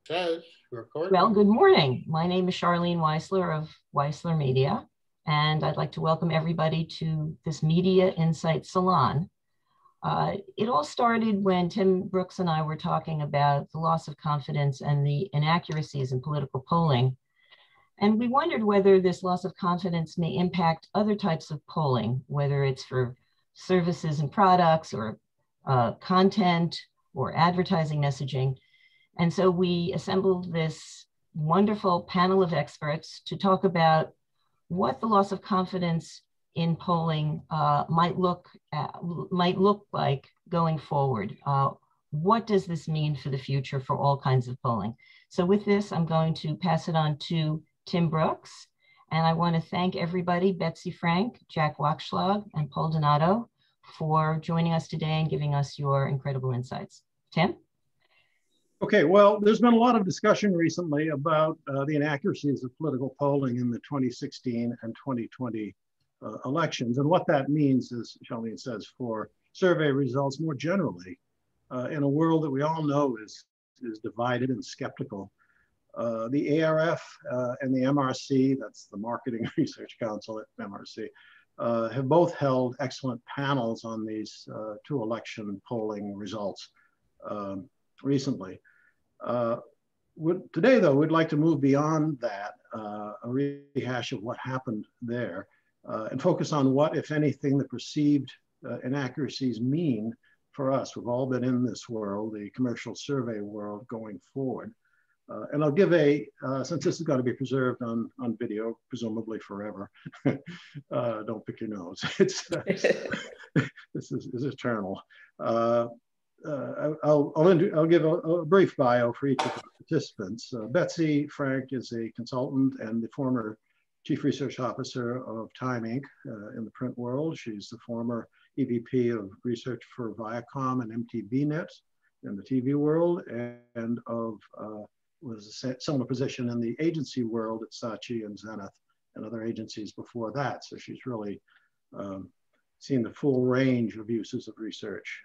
Says recording. Well, good morning. My name is Charlene Weisler of Weisler Media, and I'd like to welcome everybody to this Media Insight Salon. It all started when Tim Brooks and I were talking about the loss of confidence and the inaccuracies in political polling. And we wondered whether this loss of confidence may impact other types of polling, whether it's for services and products or content or advertising messaging. And so we assembled this wonderful panel of experts to talk about what the loss of confidence in polling might look like going forward. What does this mean for the future for all kinds of polling? So with this, I'm going to pass it on to Tim Brooks. And I want to thank everybody, Betsy Frank, Jack Wachschlag, and Paul Donato, for joining us today and giving us your incredible insights. Tim? Okay, well, there's been a lot of discussion recently about the inaccuracies of political polling in the 2016 and 2020 elections, and what that means, as Charlene says, for survey results more generally in a world that we all know is divided and skeptical. The ARF and the MRC, that's the Marketing Research Council at MRC, have both held excellent panels on these two election polling results recently. Today, though, we'd like to move beyond that, a rehash of what happened there, and focus on what, if anything, the perceived inaccuracies mean for us. We've all been in this world, the commercial survey world, going forward. And I'll give since this is going to be preserved on video, presumably forever, don't pick your nose. This is eternal. I'll give a brief bio for each of the participants. Betsy Frank is a consultant and the former Chief Research Officer of Time Inc. In the print world. She's the former EVP of Research for Viacom and MTVNet in the TV world, and was a similar position in the agency world at Saatchi and Zenith and other agencies before that. So she's really seen the full range of uses of research.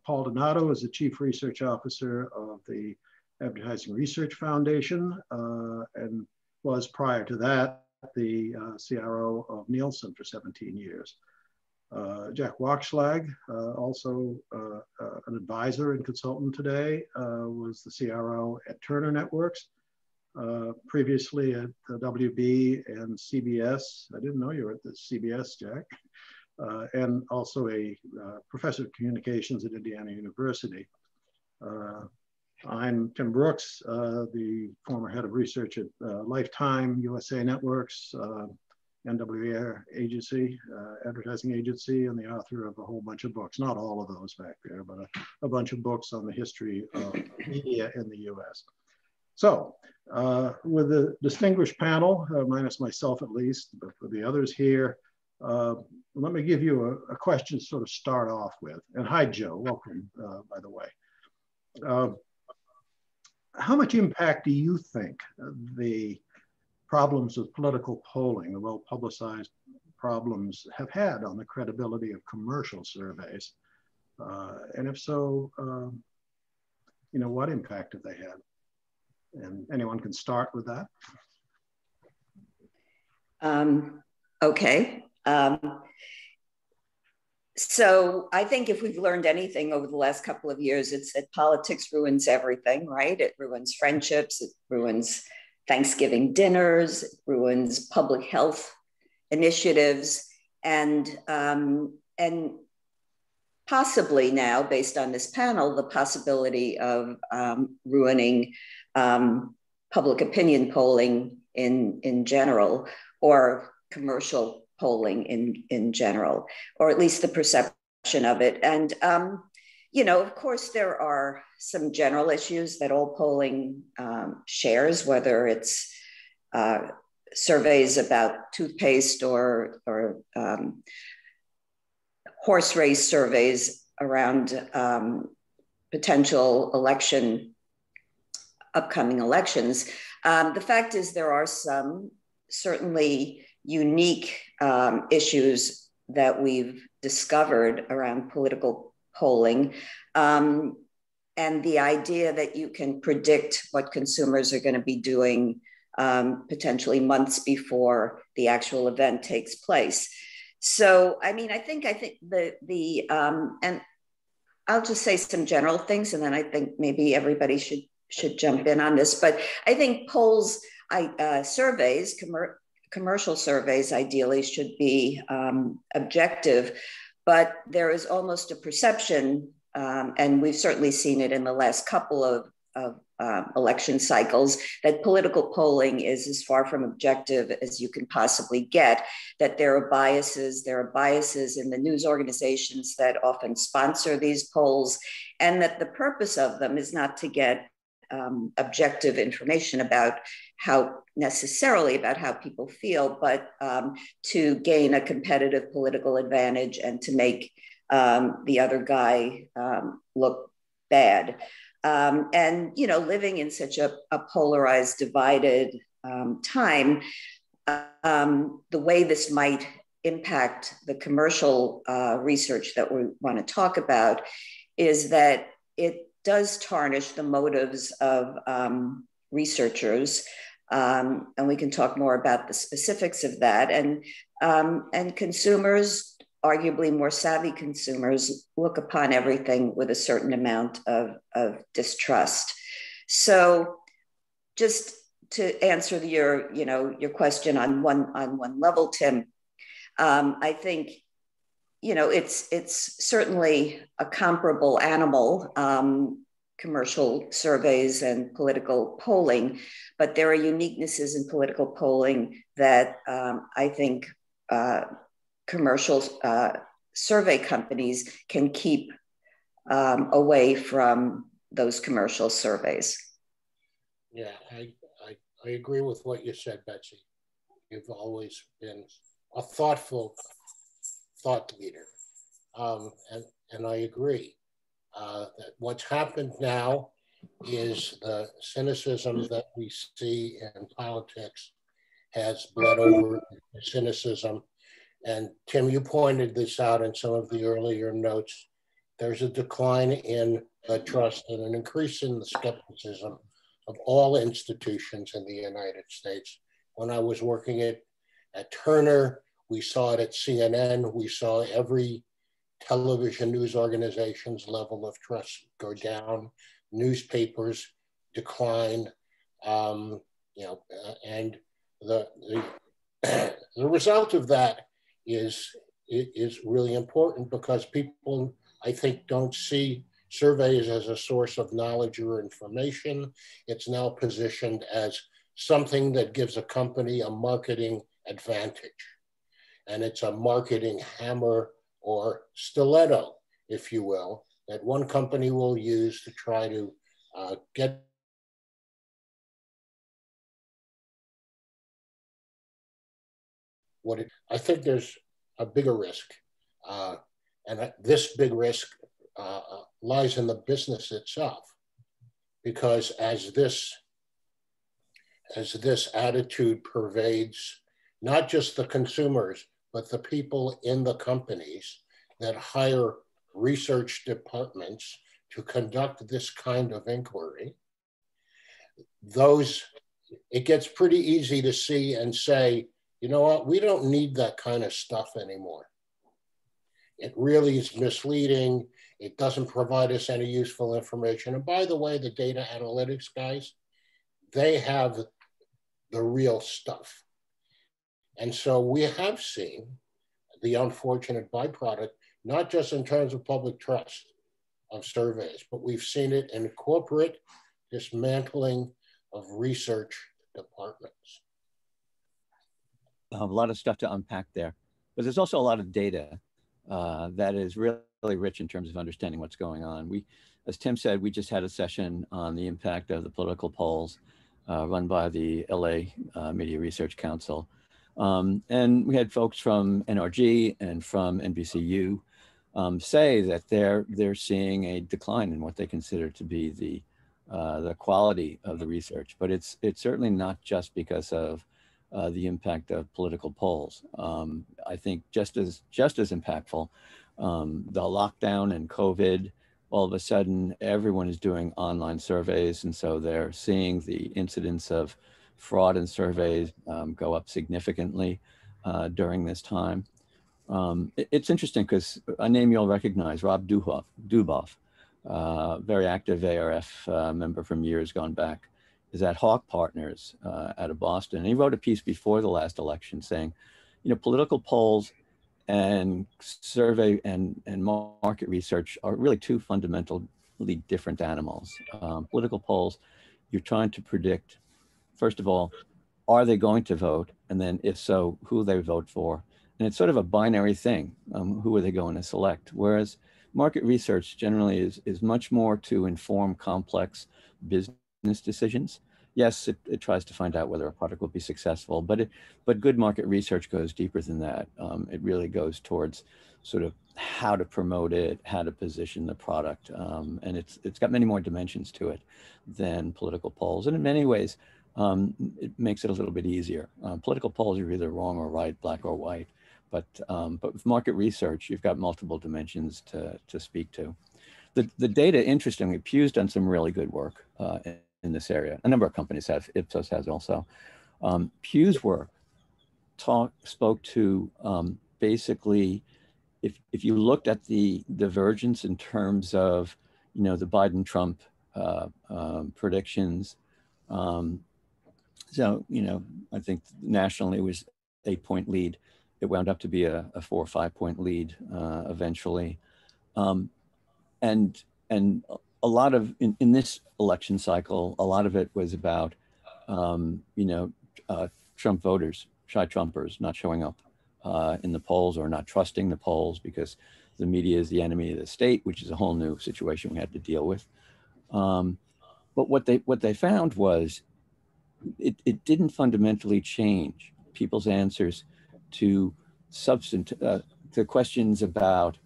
Paul Donato is the Chief Research Officer of the Advertising Research Foundation and was, prior to that, the CRO of Nielsen for 17 years. Jack Wachschlag, also an advisor and consultant today, was the CRO at Turner Networks, previously at the WB and CBS. I didn't know you were at the CBS, Jack. And also a professor of communications at Indiana University. I'm Tim Brooks, the former head of research at Lifetime, USA Networks, NWA agency, advertising agency, and the author of a whole bunch of books, not all of those back there, but a bunch of books on the history of media in the US. So with the distinguished panel, minus myself at least, but for the others here, let me give you a question to sort of start off with. And hi, Joe, welcome, by the way. How much impact do you think the problems with political polling, the well-publicized problems, have had on the credibility of commercial surveys? And if so, what impact have they had? And anyone can start with that. Okay. So I think if we've learned anything over the last couple of years, it's that politics ruins everything, right? It ruins friendships, it ruins Thanksgiving dinners, it ruins public health initiatives, and possibly now, based on this panel, the possibility of ruining public opinion polling in general, or commercial polling in general, or at least the perception of it. And, of course, there are some general issues that all polling shares, whether it's surveys about toothpaste or horse race surveys around potential upcoming elections. The fact is there are some certainly unique issues that we've discovered around political polling. and the idea that you can predict what consumers are going to be doing potentially months before the actual event takes place. So, I mean, I think and I'll just say some general things, and then I think maybe everybody should jump in on this. But I think polls, surveys, commercial surveys, ideally should be objective. But there is almost a perception, and we've certainly seen it in the last couple of election cycles, that political polling is as far from objective as you can possibly get, that there are biases in the news organizations that often sponsor these polls, and that the purpose of them is not to get objective information about how people feel, but to gain a competitive political advantage and to make the other guy look bad. And, you know, living in such a polarized, divided time, the way this might impact the commercial research that we want to talk about is that it does tarnish the motives of researchers. And we can talk more about the specifics of that. And consumers, arguably more savvy consumers, look upon everything with a certain amount of distrust. So just to answer your question on one level, Tim, I think, you know, it's certainly a comparable animal, commercial surveys and political polling, but there are uniquenesses in political polling that I think commercial survey companies can keep away from those commercial surveys. Yeah, I agree with what you said, Betsy. You've always been a thoughtful thought leader. And I agree that what's happened now is the cynicism that we see in politics has bled over to cynicism. And Tim, you pointed this out in some of the earlier notes. There's a decline in the trust and an increase in the skepticism of all institutions in the United States. When I was working at Turner, we saw it at CNN. We saw every television news organization's level of trust go down. Newspapers decline. And the result of that is really important because people, I think, don't see surveys as a source of knowledge or information. It's now positioned as something that gives a company a marketing advantage. And it's a marketing hammer or stiletto, if you will, that one company will use to try to get what it, I think there's a bigger risk. And this big risk lies in the business itself, because as this attitude pervades not just the consumers, but the people in the companies that hire research departments to conduct this kind of inquiry, it gets pretty easy to see and say, you know what, we don't need that kind of stuff anymore. It really is misleading. It doesn't provide us any useful information. And by the way, the data analytics guys, they have the real stuff. And so we have seen the unfortunate byproduct, not just in terms of public trust of surveys, but we've seen it in corporate dismantling of research departments. A lot of stuff to unpack there, but there's also a lot of data that is really rich in terms of understanding what's going on. As Tim said, we just had a session on the impact of the political polls run by the LA Media Research Council. And we had folks from NRG and from NBCU say that they're seeing a decline in what they consider to be the quality of the research, but it's certainly not just because of the impact of political polls. I think just as impactful, the lockdown and COVID all of a sudden everyone is doing online surveys. And so they're seeing the incidence of fraud in surveys go up significantly during this time. It's interesting because a name you'll recognize, Rob Duboff, very active ARF member from years gone back, is at Hawk Partners out of Boston. And he wrote a piece before the last election saying, you know, political polls and survey and market research are really two fundamentally different animals. Political polls, you're trying to predict, first of all, are they going to vote? And then if so, who they vote for? And it's sort of a binary thing. Who are they going to select? Whereas market research generally is much more to inform complex business decisions. Yes, it tries to find out whether a product will be successful, but good market research goes deeper than that. It really goes towards sort of how to promote it, how to position the product, and it's got many more dimensions to it than political polls. And in many ways, it makes it a little bit easier. Political polls are either wrong or right, black or white, but with market research, you've got multiple dimensions to speak to. The data, interestingly, Pew's done some really good work in this area. A number of companies have, Ipsos has also. Pew's work spoke to basically, if you looked at the divergence in terms of, you know, the Biden-Trump predictions, so, you know, I think nationally it was 8-point lead. It wound up to be a 4 or 5 point lead eventually. And a lot of, in this election cycle, a lot of it was about, you know, Trump voters, shy Trumpers not showing up in the polls or not trusting the polls because the media is the enemy of the state, which is a whole new situation we had to deal with. But what they found was it didn't fundamentally change people's answers to to questions about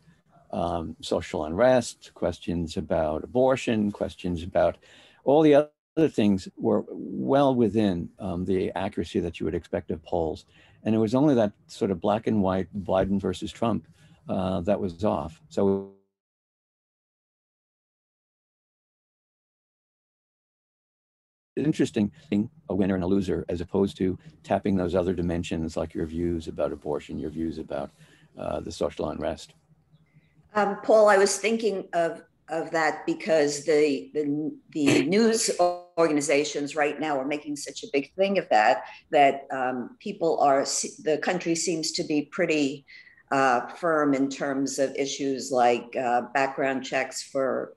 social unrest, questions about abortion, questions about all the other things were well within the accuracy that you would expect of polls. And it was only that sort of black and white Biden versus Trump that was off. So interesting thing, a winner and a loser, as opposed to tapping those other dimensions like your views about abortion, your views about the social unrest. Paul, I was thinking of that because the news organizations right now are making such a big thing of that people are, the country seems to be pretty firm in terms of issues like background checks for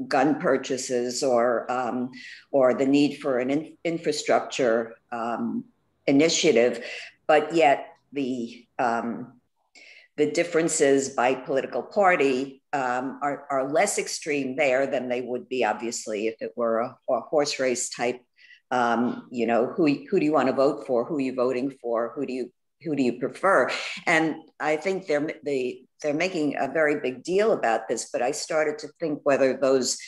gun purchases or the need for an infrastructure initiative, but yet the differences by political party are less extreme there than they would be, obviously, if it were a horse race type. You know, who do you want to vote for? Who are you voting for? Who do you prefer? And I think they're making a very big deal about this, but I started to think whether those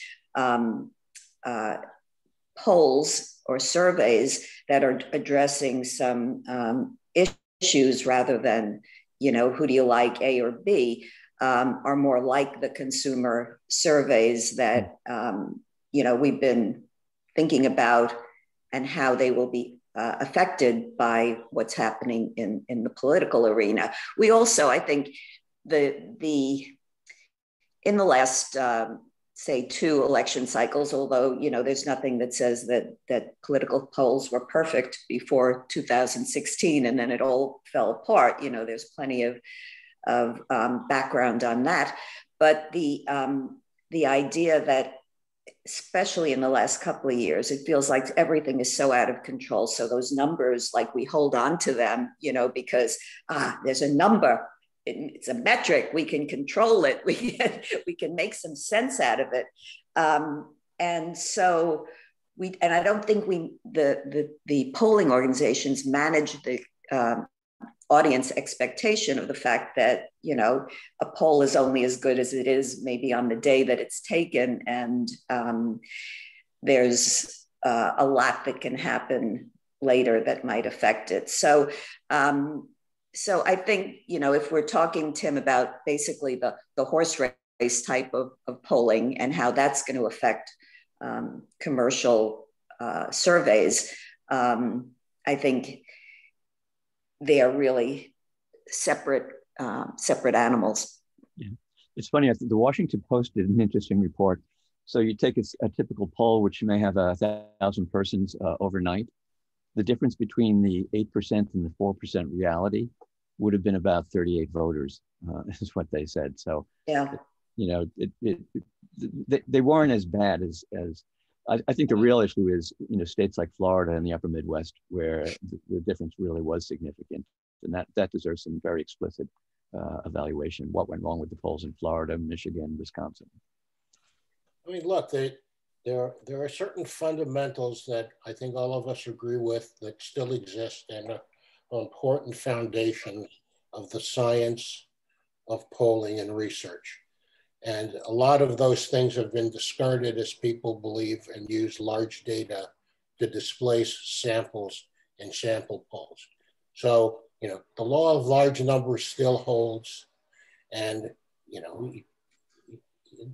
polls or surveys that are addressing some issues rather than, you know, who do you like, A or B, are more like the consumer surveys that, you know, we've been thinking about and how they will be affected by what's happening in the political arena. We also, I think, in the last, say, 2 election cycles, although, you know, there's nothing that says that political polls were perfect before 2016 and then it all fell apart. You know, there's plenty of background on that. But the idea that, especially in the last couple of years, it feels like everything is so out of control. So those numbers, like, we hold on to them, you know, because there's a number. It's a metric. We can control it. We can make some sense out of it. And so and I don't think the polling organizations manage the audience expectation of the fact that, you know, a poll is only as good as it is maybe on the day that it's taken. And there's a lot that can happen later that might affect it. So I think, you know, if we're talking, Tim, about basically the horse type of polling and how that's going to affect commercial surveys, I think they are really separate animals. Yeah. It's funny, I think the Washington Post did an interesting report. So you take a typical poll, which may have 1,000 persons overnight. The difference between the 8% and the 4% reality would have been about 38 voters, is what they said. So, yeah, you know, they weren't as bad as I think the real issue is, you know, states like Florida and the upper Midwest, where the difference really was significant. And that deserves some very explicit evaluation. What went wrong with the polls in Florida, Michigan, Wisconsin? I mean, look, there are certain fundamentals that I think all of us agree with that still exist and are important foundations of the science of polling and research. And a lot of those things have been discarded as people believe and use large data to displace samples in sample polls. So, you know, the law of large numbers still holds. And, you know,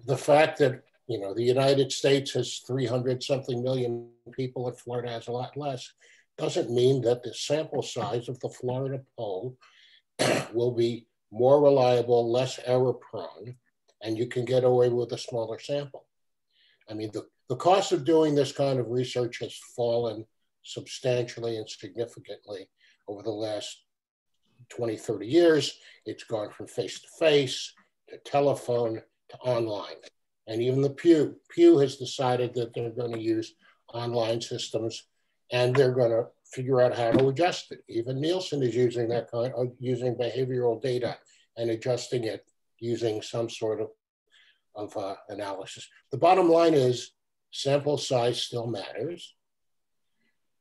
the fact that, you know, the United States has 300 something million people and Florida has a lot less doesn't mean that the sample size of the Florida poll will be more reliable, less error prone, and you can get away with a smaller sample. I mean, the cost of doing this kind of research has fallen substantially and significantly over the last 20, 30 years. It's gone from face-to-face to telephone to online. And even the Pew has decided that they're going to use online systems and they're going to figure out how to adjust it. Even Nielsen is using that kind of using behavioral data and adjusting it using some sort of analysis. The bottom line is sample size still matters.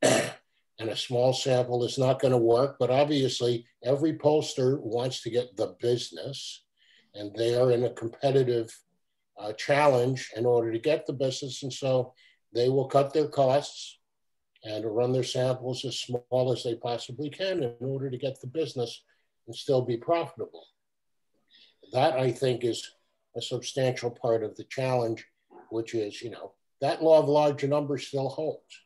And a small sample is not going to work, but obviously every pollster wants to get the business and they are in a competitive challenge in order to get the business. And so they will cut their costs and run their samples as small as they possibly can in order to get the business and still be profitable. That, I think, is a substantial part of the challenge, which is, you know, that law of large numbers still holds,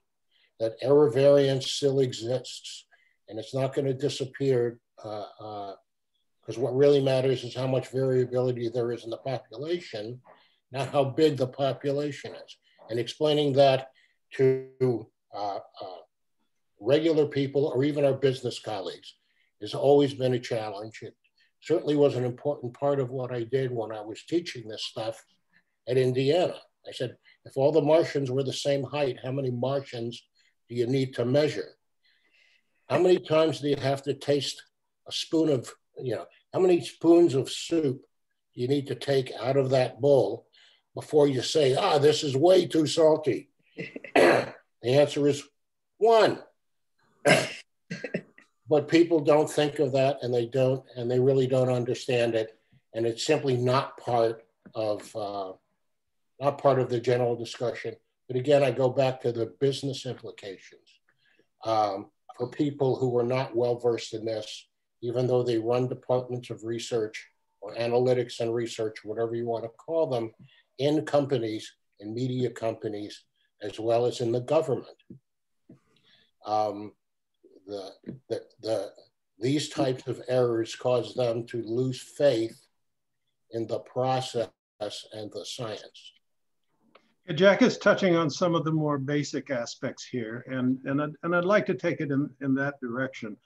that error variance still exists, and it's not going to disappear because what really matters is how much variability there is in the population, not how big the population is. And explaining that to regular people or even our business colleagues has always been a challenge. It certainly was an important part of what I did when I was teaching this stuff at Indiana. I said, if all the Martians were the same height, how many Martians do you need to measure? How many times do you have to taste a spoon of, you know, how many spoons of soup do you need to take out of that bowl before you say, this is way too salty? The answer is 1. But people don't think of that, and they really don't understand it. And it's simply not part of the general discussion. But again, I go back to the business implications. For people who are not well-versed in this, even though they run departments of research or analytics and research, whatever you want to call them, in companies, in media companies, as well as in the government. These types of errors cause them to lose faith in the process and the science. Jack is touching on some of the more basic aspects here, and I'd like to take it in that direction.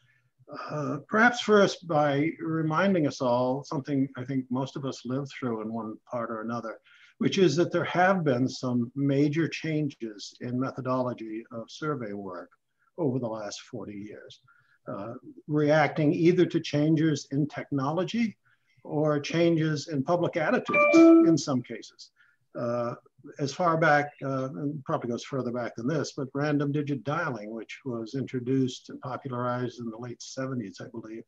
Perhaps first by reminding us all something I think most of us live through in one part or another, which is that there have been some major changes in methodology of survey work over the last 40 years, reacting either to changes in technology or changes in public attitudes in some cases. As far back, and probably goes further back than this, but random digit dialing, which was introduced and popularized in the late 70s, I believe,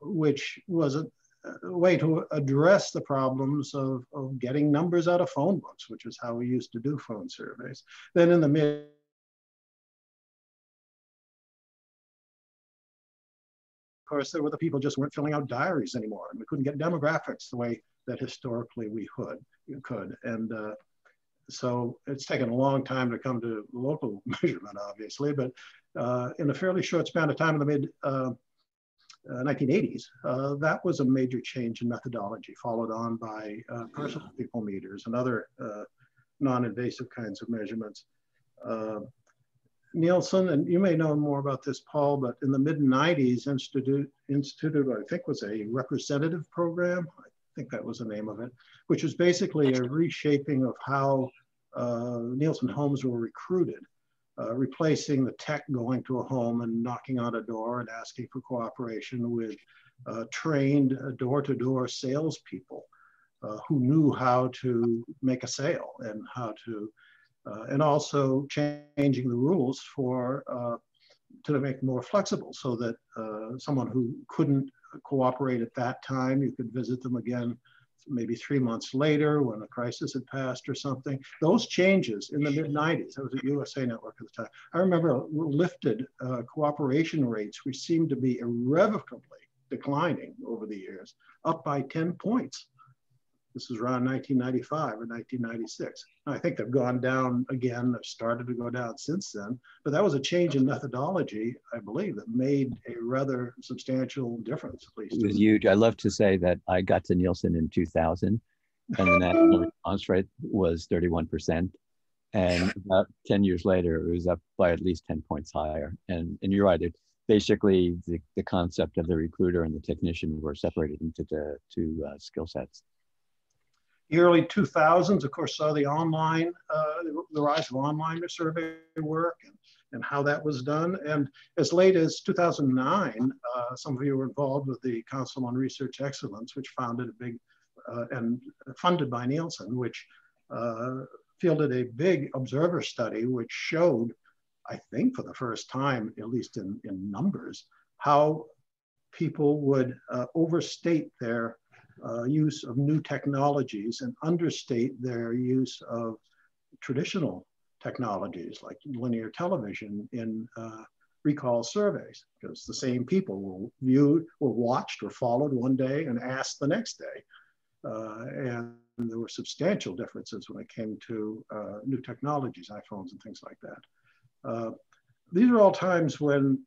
which was a way to address the problems of getting numbers out of phone books, which is how we used to do phone surveys. Then in the mid Of course, there were the people just weren't filling out diaries anymore, and we couldn't get demographics the way that historically we could. And so it's taken a long time to come to local measurement, obviously, but in a fairly short span of time in the mid 1980s, that was a major change in methodology, followed on by personal people meters and other non-invasive kinds of measurements. Nielsen, and you may know more about this, Paul, but in the mid-90s, instituted what I think was a representative program, I think that was the name of it, which was basically a reshaping of how Nielsen homes were recruited, replacing the tech going to a home and knocking on a door and asking for cooperation with trained door-to-door salespeople who knew how to make a sale and how to and also changing the rules for to make more flexible so that someone who couldn't cooperate at that time, you could visit them again maybe 3 months later when a crisis had passed or something. Those changes in the mid-90s, that was at USA Network at the time. I remember lifted cooperation rates, which seemed to be irrevocably declining over the years, up by 10 points. This was around 1995 or 1996. I think they've gone down again. They've started to go down since then. But that was a change in methodology, I believe, that made a rather substantial difference, at least. It was huge. I love to say that I got to Nielsen in 2000, and the national response rate was 31%. And about 10 years later, it was up by at least 10 points higher. And you're right. Basically, the concept of the recruiter and the technician were separated into the two skill sets. The early 2000s, of course, saw the online, the rise of online survey work and how that was done. And as late as 2009, some of you were involved with the Council on Research Excellence, which founded a big, and funded by Nielsen, which fielded a big observer study, which showed, I think for the first time, at least in numbers, how people would overstate their use of new technologies and understate their use of traditional technologies like linear television in recall surveys, because the same people were watched or followed one day and asked the next day. And there were substantial differences when it came to new technologies, iPhones and things like that. These are all times when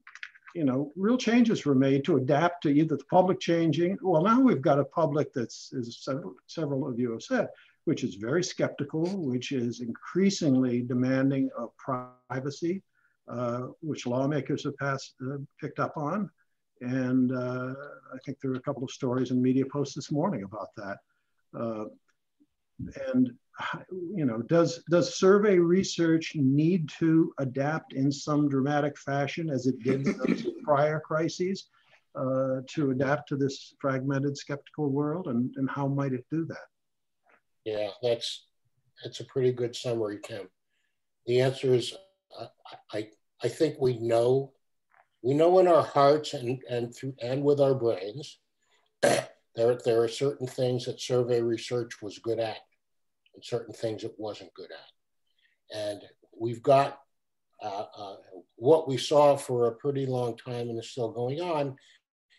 real changes were made to adapt to either the public changing. Well, now we've got a public that's, as several of you have said, which is very skeptical, which is increasingly demanding of privacy, which lawmakers have picked up on. And I think there are a couple of stories in media posts this morning about that. Does survey research need to adapt in some dramatic fashion as it did in those prior crises to adapt to this fragmented skeptical world, and how might it do that? Yeah, that's a pretty good summary, Tim. The answer is, I think we know in our hearts and with our brains, there are certain things that survey research was good at, and certain things it wasn't good at. And we've got what we saw for a pretty long time and is still going on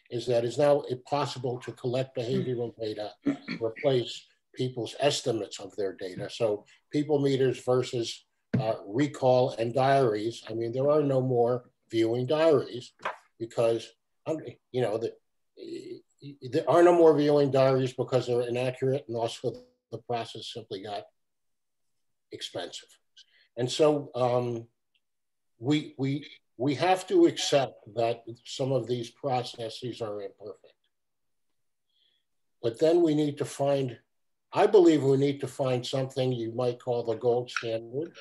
is that it's now possible to collect behavioral data, replace people's estimates of their data. So people meters versus recall and diaries. I mean, there are no more viewing diaries because, there are no more viewing diaries because they're inaccurate, and also the process simply got expensive. And so we have to accept that some of these processes are imperfect. But then we need to find, I believe we need to find something you might call the gold standard,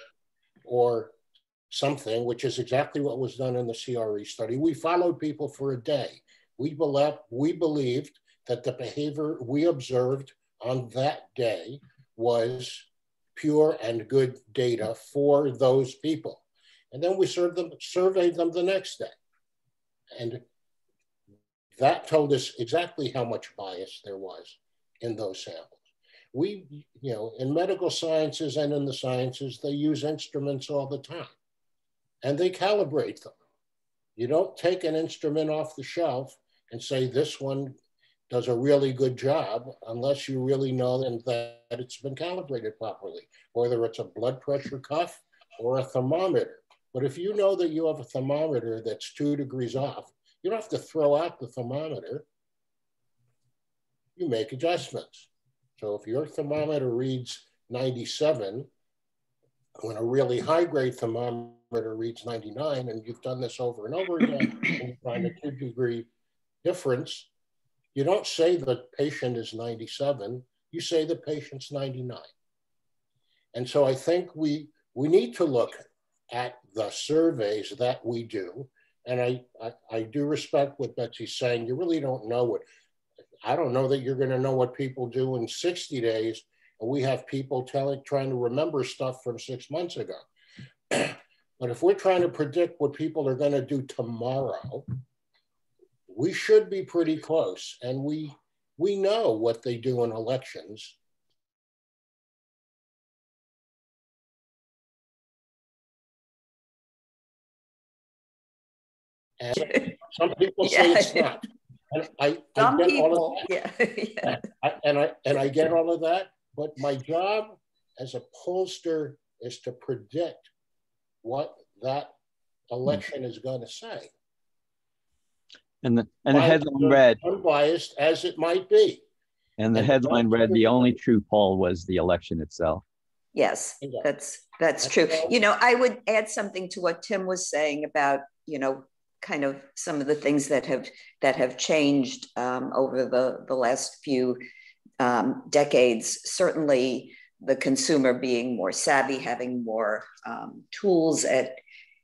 or something, which is exactly what was done in the CRE study. We followed people for a day. We believed that the behavior we observed on that day was pure and good data for those people. And then we surveyed them the next day. And that told us exactly how much bias there was in those samples. We, in medical sciences and in the sciences, they use instruments all the time and they calibrate them. You don't take an instrument off the shelf and say this one does a really good job unless you really know that it's been calibrated properly, whether it's a blood pressure cuff or a thermometer. But if you know that you have a thermometer that's 2 degrees off, you don't have to throw out the thermometer. You make adjustments. So if your thermometer reads 97, when a really high grade thermometer reads 99, and you've done this over and over again, and you find a 2-degree difference, you don't say the patient is 97, you say the patient's 99. And so I think we need to look at the surveys that we do. And I do respect what Betsy's saying. You really don't know what, I don't know that you're going to know what people do in 60 days. And we have people trying to remember stuff from 6 months ago. But if we're trying to predict what people are going to do tomorrow, we should be pretty close. And we know what they do in elections. And some people say it's not. And I get all of that. And I get all of that. But my job as a pollster is to predict what that election is going to say. And the headline read, unbiased as it might be. And the headline read, the only true poll was the election itself. Yes, that's true. You know, I would add something to what Tim was saying about, you know, kind of some of the things that have changed over the last few decades. Certainly the consumer being more savvy, having more tools at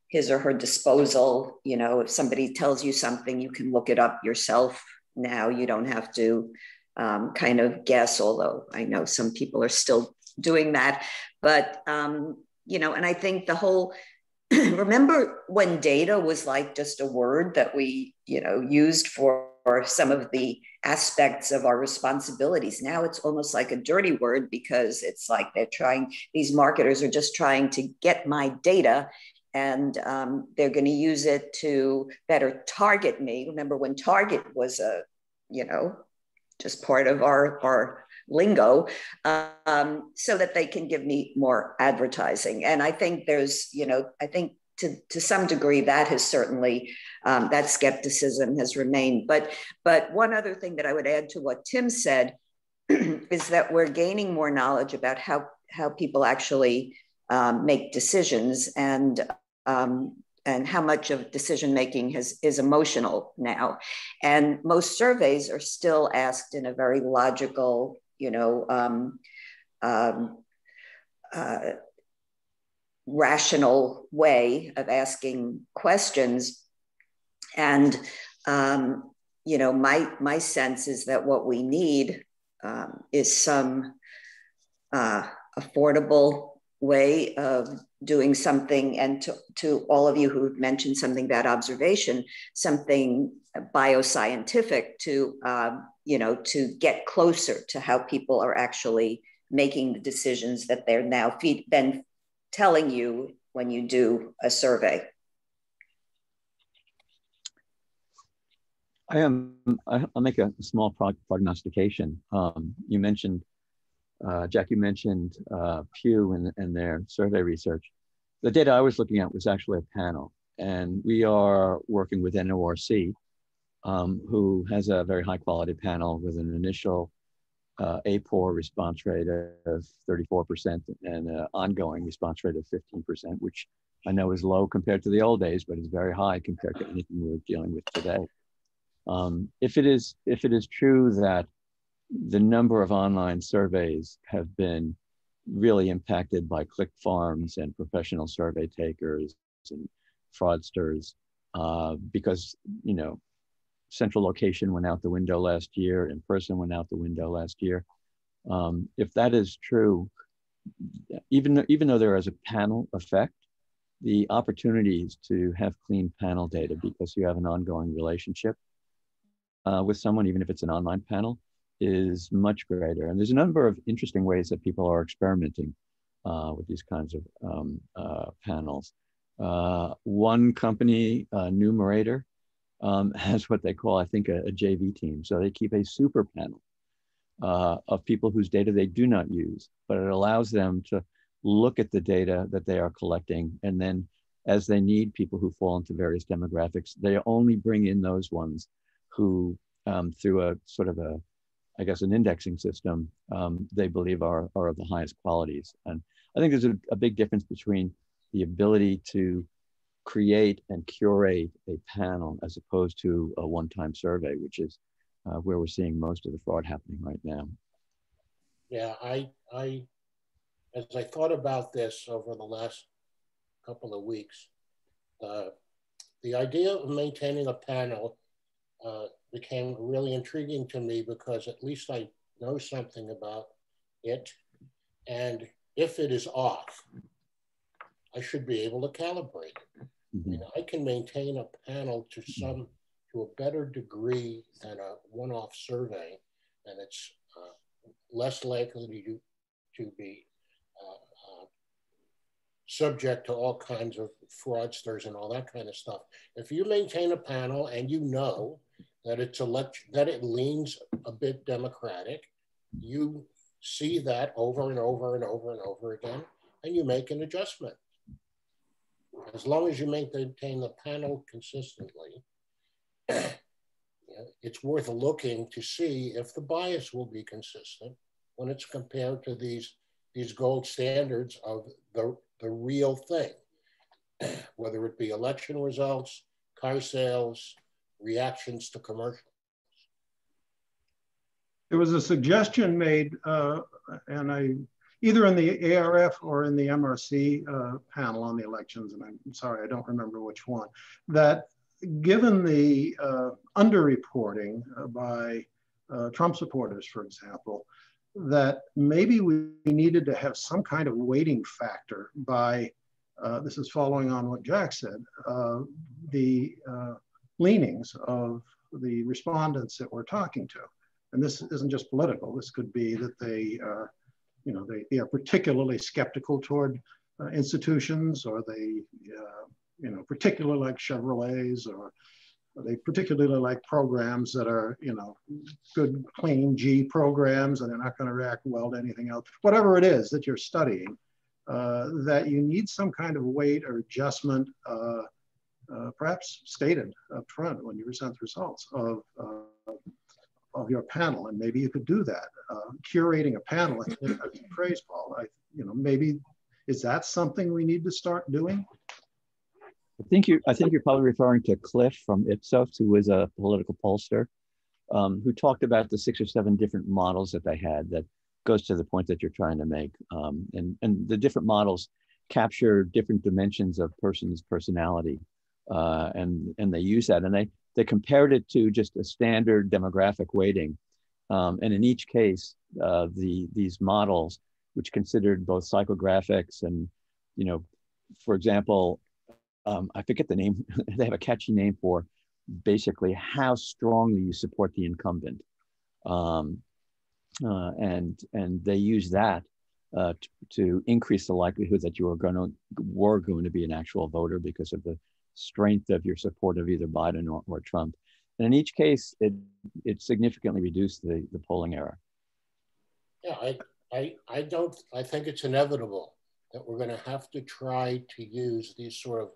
his or her disposal. You know, if somebody tells you something, you can look it up yourself now. You don't have to kind of guess, although I know some people are still doing that. But, you know, and I think the whole, remember when data was like just a word that we, you know, used for some of the aspects of our responsibilities. Now it's almost like a dirty word because it's like these marketers are just trying to get my data, and they're going to use it to better target me. Remember when Target was you know, just part of our lingo, so that they can give me more advertising. And I think there's, you know, I think to some degree that has certainly, that skepticism has remained. But one other thing that I would add to what Tim said is that we're gaining more knowledge about how people actually make decisions, and how much of decision making is emotional now. And most surveys are still asked in a very logical, you know, rational way of asking questions. And you know, my sense is that what we need is some affordable way of doing something, and to all of you who've mentioned something about observation, something bioscientific to you know, to get closer to how people are actually making the decisions that they're now then telling you when you do a survey. I'll make a small prognostication. You mentioned, Jack, you mentioned Pew and their survey research. The data I was looking at was actually a panel, and we are working with NORC, who has a very high quality panel with an initial APOR response rate of 34% and an ongoing response rate of 15%, which I know is low compared to the old days, but is very high compared to anything we're dealing with today. If it is true that the number of online surveys have been really impacted by click farms and professional survey takers and fraudsters, because, you know, central location went out the window last year, in person went out the window last year. If that is true, even though there is a panel effect, the opportunities to have clean panel data because you have an ongoing relationship with someone, even if it's an online panel, is much greater. And there's a number of interesting ways that people are experimenting with these kinds of panels. One company, Numerator, has what they call, I think, a JV team. So they keep a super panel of people whose data they do not use, but it allows them to look at the data that they are collecting. And then as they need people who fall into various demographics, they only bring in those ones who, through a sort of a, I guess, an indexing system, they believe are of the highest qualities. And I think there's a big difference between the ability to create and curate a panel as opposed to a one-time survey, which is where we're seeing most of the fraud happening right now. Yeah, as I thought about this over the last couple of weeks, the idea of maintaining a panel became really intriguing to me because at least I know something about it. And if it is off, I should be able to calibrate it. Mm-hmm. I mean, I can maintain a panel to a better degree than a one-off survey, and it's less likely to be subject to all kinds of fraudsters and all that kind of stuff. If you maintain a panel and you know that that it leans a bit Democratic, you see that over and over and over and over again, and you make an adjustment. As long as you maintain the panel consistently, it's worth looking to see if the bias will be consistent when it's compared to these gold standards of the real thing, whether it be election results, car sales, reactions to commercials. There was a suggestion made, and either in the ARF or in the MRC panel on the elections, and I'm sorry, I don't remember which one, that given the underreporting by Trump supporters, for example, that maybe we needed to have some kind of weighting factor by, this is following on what Jack said, the leanings of the respondents that we're talking to. And this isn't just political. This could be that they are particularly skeptical toward institutions, or they, particularly like Chevrolets, or they particularly like programs that are, good, clean G programs, and they're not going to react well to anything else. Whatever it is that you're studying, that you need some kind of weight or adjustment, perhaps stated up front when you present the results of your panel, and maybe you could do that. Curating a panel, as you praise, Paul, maybe, is that something we need to start doing? I think you're probably referring to Cliff from Ipsos, who was a political pollster, who talked about the 6 or 7 different models that they had. That goes to the point that you're trying to make. And the different models capture different dimensions of person's personality, and they use that, and they compared it to just a standard demographic weighting. And in each case, these models, which considered both psychographics and, for example, I forget the name, they have a catchy name for basically how strongly you support the incumbent. And they use that to increase the likelihood that you were going to be an actual voter because of the strength of your support of either Biden or Trump. And in each case, it significantly reduced the polling error. Yeah, I think it's inevitable that we're going to have to try to use these sort of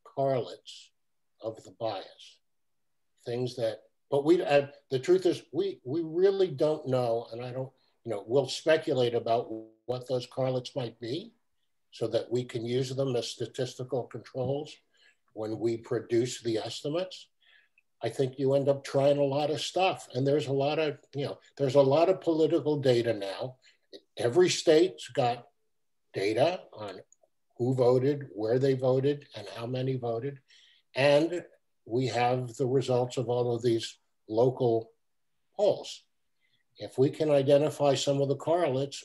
correlates of the bias, things that, but the truth is we really don't know, and I don't, we'll speculate about what those correlates might be so that we can use them as statistical controls when we produce the estimates. I think you end up trying a lot of stuff, and there's a lot of, there's a lot of political data now. Every state's got data on who voted, where they voted, and how many voted. And we have the results of all of these local polls. If we can identify some of the correlates,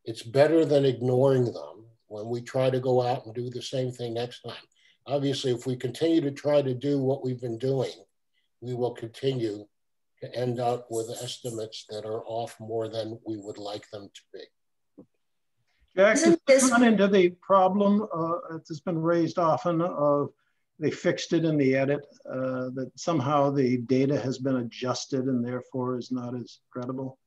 it's better than ignoring them when we try to go out and do the same thing next time. Obviously, if we continue to try to do what we've been doing, we will continue to end up with estimates that are off more than we would like them to be. Jack, does this run into the problem that's been raised often of they fixed it in the edit, that somehow the data has been adjusted and therefore is not as credible?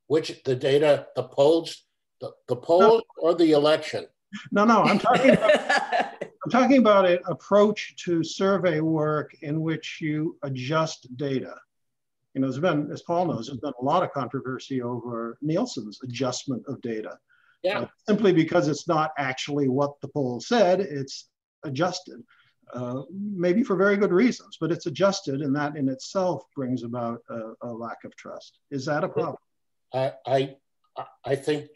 Which the data, the polls, the poll No. or the election? No, I'm talking about an approach to survey work in which you adjust data. You know, there's been, as Paul knows, there's been a lot of controversy over Nielsen's adjustment of data. Yeah. Simply because it's not actually what the poll said, it's adjusted. Maybe for very good reasons, but it's adjusted, and that in itself brings about a lack of trust. Is that a problem? I think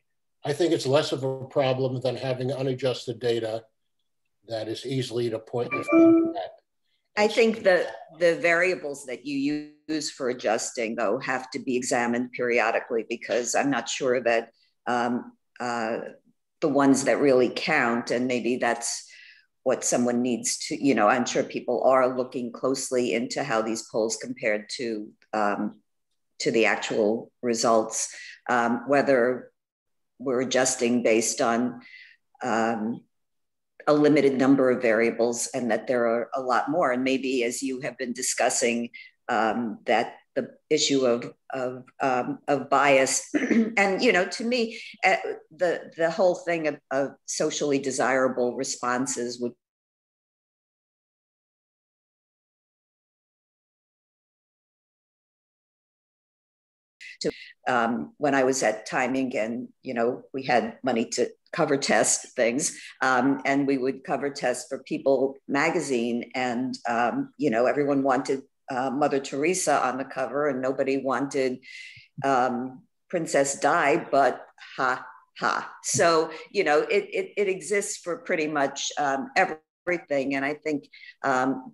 it's less of a problem than having unadjusted data that is easily to point your finger at. I think the variables that you use for adjusting, though, have to be examined periodically, because I'm not sure that the ones that really count, and maybe that's what someone needs to, you know, I'm sure people are looking closely into how these polls compared to the actual results, whether we're adjusting based on a limited number of variables, and that there are a lot more. And maybe, as you have been discussing, that the issue of bias, and, you know, to me, the whole thing of socially desirable responses would to when I was at Time Inc., and, you know, we had money to cover test things, and we would cover test for People magazine, and you know, everyone wanted Mother Teresa on the cover, and nobody wanted Princess Di, but ha ha. So, you know, it exists for pretty much everything, and I think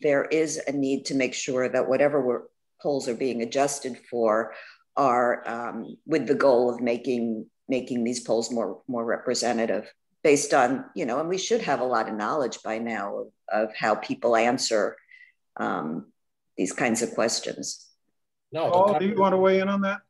there is a need to make sure that whatever polls are being adjusted for are with the goal of making these polls more representative, based on, you know, and we should have a lot of knowledge by now of how people answer these kinds of questions. No, Paul, do you want to weigh in on that?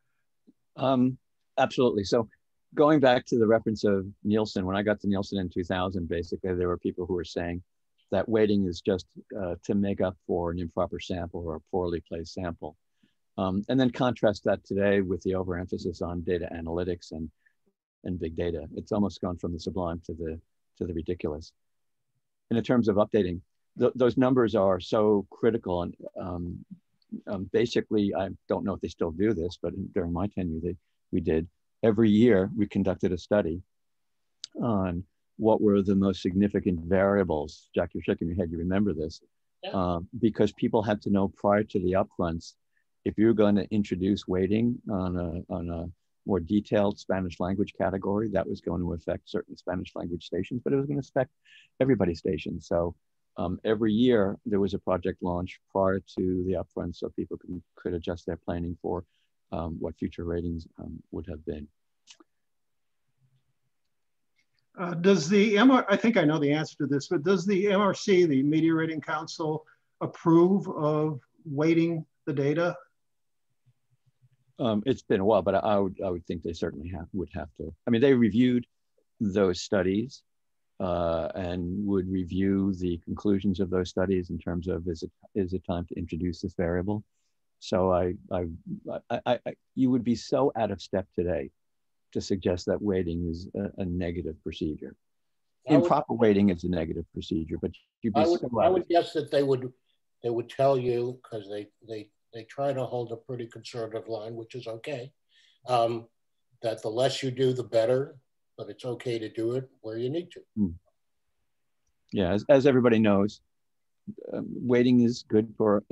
Absolutely. So going back to the reference of Nielsen, when I got to Nielsen in 2000, basically there were people who were saying that weighting is just to make up for an improper sample or a poorly placed sample. And then contrast that today with the overemphasis on data analytics and big data. It's almost gone from the sublime to the ridiculous. And in terms of updating, those numbers are so critical. And basically, I don't know if they still do this, but during my tenure, we did. Every year, we conducted a study on what were the most significant variables. Jack, you're shaking your head, you remember this. Yeah. Because people had to know prior to the upfronts, if you're going to introduce weighting on a more detailed Spanish language category, that was going to affect certain Spanish language stations, but it was going to affect everybody's stations. So every year there was a project launch prior to the upfront, so people could adjust their planning for what future ratings would have been. Does the I think I know the answer to this, but does the MRC, the Media Rating Council, approve of weighting the data? It's been a while, but I would think they certainly would have to. I mean, they reviewed those studies and would review the conclusions of those studies in terms of is it time to introduce this variable. So you would be so out of step today to suggest that weighting is a negative procedure. Improper weighting is a negative procedure, but you'd be I would guess that they would tell you, because they try to hold a pretty conservative line, which is okay, that the less you do, the better, but it's okay to do it where you need to. Yeah, as everybody knows, weighting is good for,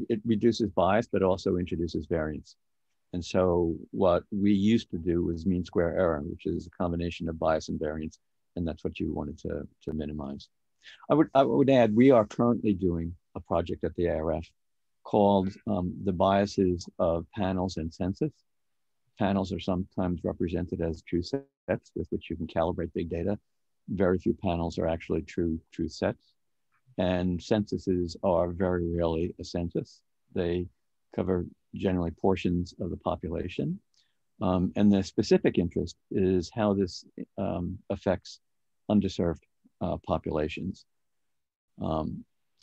it reduces bias, but also introduces variance. And so what we used to do was mean square error, which is a combination of bias and variance, and that's what you wanted to minimize. I would add, we are currently doing a project at the ARF called the biases of panels and census. Panels are sometimes represented as true sets with which you can calibrate big data. Very few panels are actually true sets. And censuses are very rarely a census. They cover generally portions of the population. And the specific interest is how this affects underserved populations.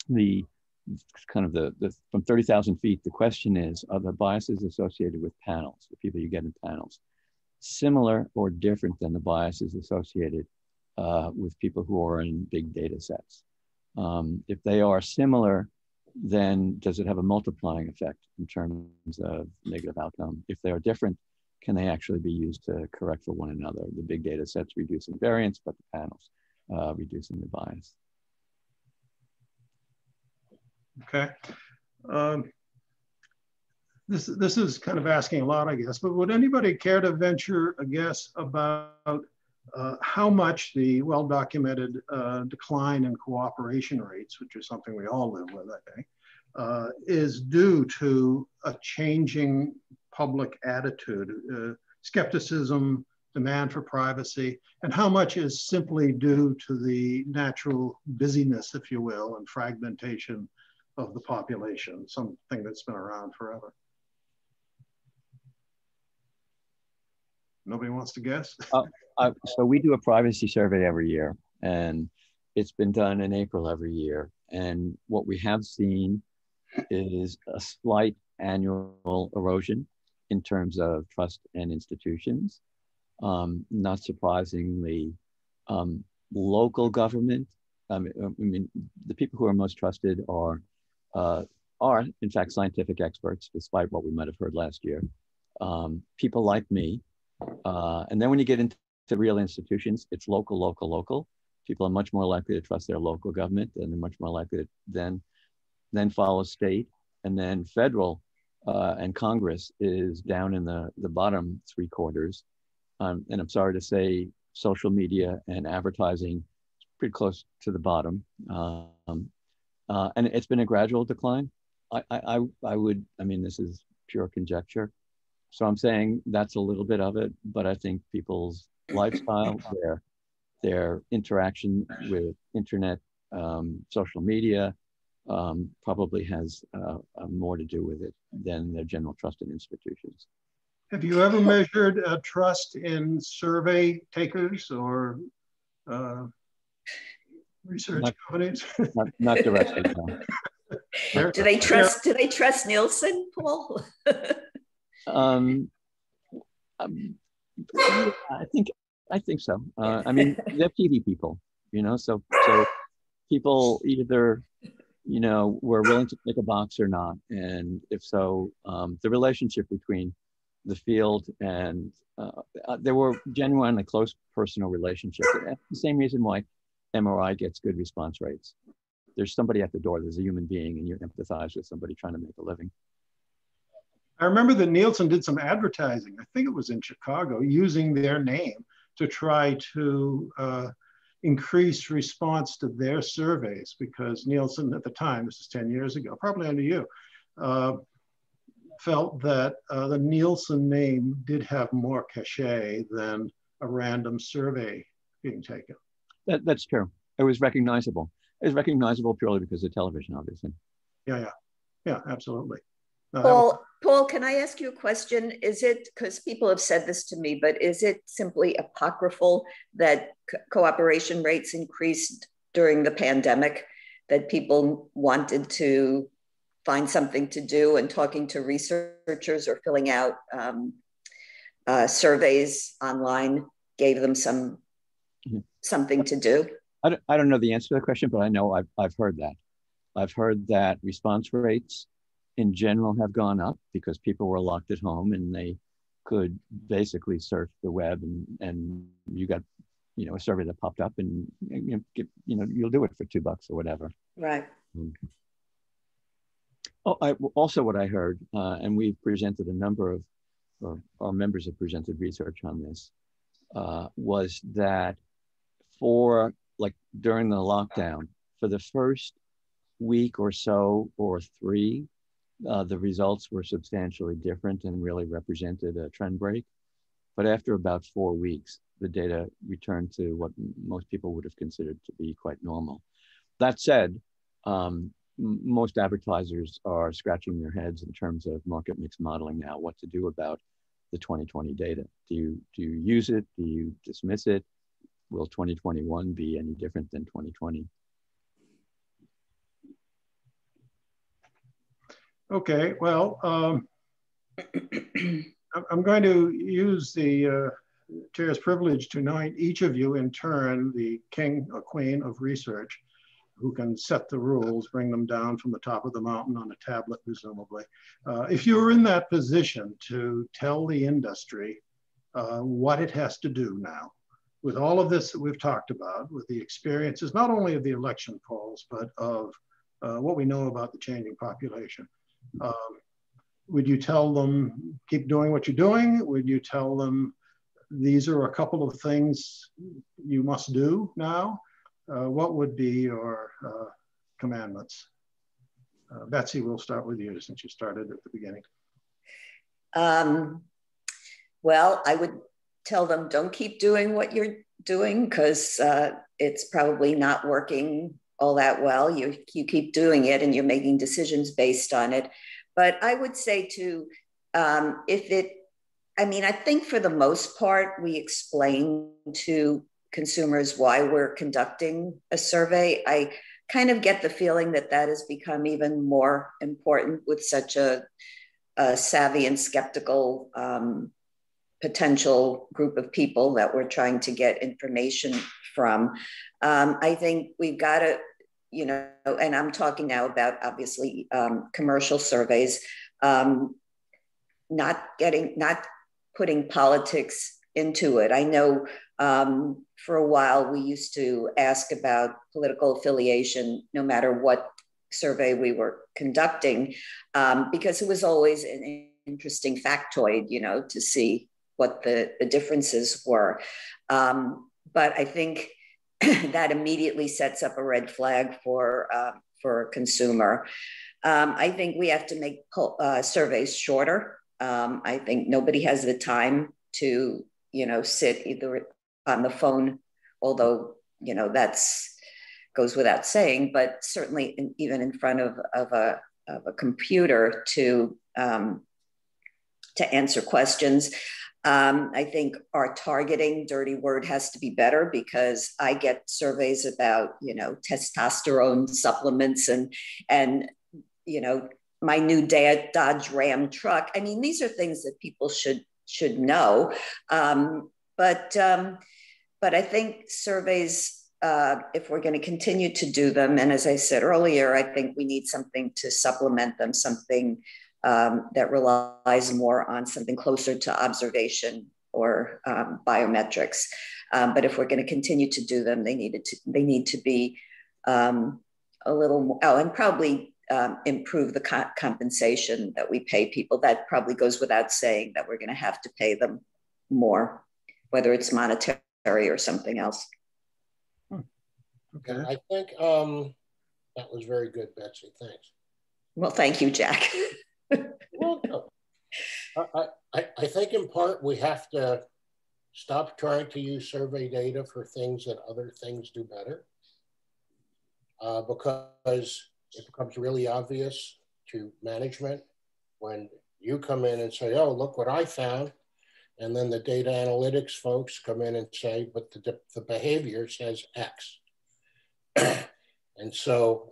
the kind of the from 30,000 feet, the question is, are the biases associated with panels, the people you get in panels, similar or different than the biases associated with people who are in big data sets? If they are similar, then does it have a multiplying effect in terms of negative outcome? If they are different, can they actually be used to correct for one another? The big data sets reducing variance, but the panels reducing the bias. Okay. This is kind of asking a lot, I guess, but would anybody care to venture a guess about how much the well-documented decline in cooperation rates, which is something we all live with, I think, is due to a changing public attitude, skepticism, demand for privacy, and how much is simply due to the natural busyness, if you will, and fragmentation of the population, something that's been around forever? Nobody wants to guess? So we do a privacy survey every year, and it's been done in April every year. And what we have seen is a slight annual erosion in terms of trust in institutions. Not surprisingly, local government, I mean, the people who are most trusted are in fact scientific experts, despite what we might have heard last year. People like me. And then when you get into real institutions, it's local, local, local. People are much more likely to trust their local government, and they're much more likely to then follow state. And then federal and Congress is down in the bottom three quarters. And I'm sorry to say, social media and advertising is pretty close to the bottom. And it's been a gradual decline. I mean, this is pure conjecture. So I'm saying that's a little bit of it, but I think people's lifestyle, their interaction with internet, social media, probably has more to do with it than their general trust in institutions. Have you ever measured trust in survey takers or research companies? Not directly, no. Do they trust Nielsen, Paul? I think so. I mean, they're TV people, you know, so people either, you know, were willing to tick a box or not. And if so, the relationship between the field and there were genuinely close personal relationships. That's the same reason why MRI gets good response rates. There's somebody at the door, there's a human being, and you empathize with somebody trying to make a living. I remember that Nielsen did some advertising, I think it was in Chicago, using their name to try to increase response to their surveys, because Nielsen at the time, this is 10 years ago, probably under you, felt that the Nielsen name did have more cachet than a random survey being taken. That's true. It was recognizable. It was recognizable purely because of television, obviously. Yeah, absolutely. Paul, can I ask you a question? Is it, because people have said this to me, but is it simply apocryphal that cooperation rates increased during the pandemic, that people wanted to find something to do, and talking to researchers or filling out surveys online gave them something to do? I don't know the answer to the question, but I know I've heard that. I've heard that response rates in general have gone up because people were locked at home and they could basically surf the web, and you got, you know, a survey that popped up, and you'll do it for $2 or whatever. Right. Also what I heard, and we've presented a number of, or our members have presented research on this, was that for like during the lockdown, for the first week or so or three, the results were substantially different and really represented a trend break. But after about 4 weeks, the data returned to what most people would have considered to be quite normal. That said, most advertisers are scratching their heads in terms of market mix modeling now, what to do about the 2020 data. Do you use it? Do you dismiss it? Will 2021 be any different than 2020? Okay, well, I'm going to use the chair's privilege to anoint each of you in turn the king or queen of research, who can set the rules, bring them down from the top of the mountain on a tablet, presumably. If you were in that position to tell the industry what it has to do now, with all of this that we've talked about, with the experiences, not only of the election polls, but of what we know about the changing population. Would you tell them, keep doing what you're doing? Would you tell them, these are a couple of things you must do now? What would be your commandments? Betsy, we'll start with you since you started at the beginning. Well, I would tell them, don't keep doing what you're doing because it's probably not working all that well. You keep doing it and you're making decisions based on it. But I would say too, I think for the most part, we explain to consumers why we're conducting a survey. I kind of get the feeling that that has become even more important with such a savvy and skeptical potential group of people that we're trying to get information from. I think we've got to, and I'm talking now about obviously commercial surveys, not putting politics into it. I know for a while we used to ask about political affiliation no matter what survey we were conducting, because it was always an interesting factoid, to see what the differences were. But I think that immediately sets up a red flag for a consumer. I think we have to make surveys shorter. I think nobody has the time to, sit either on the phone, although, that's goes without saying, but certainly even in front of a computer to answer questions. I think our targeting, dirty word, has to be better, because I get surveys about, testosterone supplements and my new Dodge Ram truck. I mean, these are things that people should know. But I think surveys, if we're going to continue to do them, and as I said earlier, I think we need something to supplement them, something that relies more on something closer to observation or biometrics. But if we're going to continue to do them, they need to be a little more, and probably improve the compensation that we pay people. That probably goes without saying, that we're going to have to pay them more, whether it's monetary or something else. Okay. I think that was very good, Betsy. Thanks. Well, thank you, Jack. Well, no. I think in part we have to stop trying to use survey data for things that other things do better, because it becomes really obvious to management when you come in and say, oh, look what I found. And then the data analytics folks come in and say, but the behavior says X. And so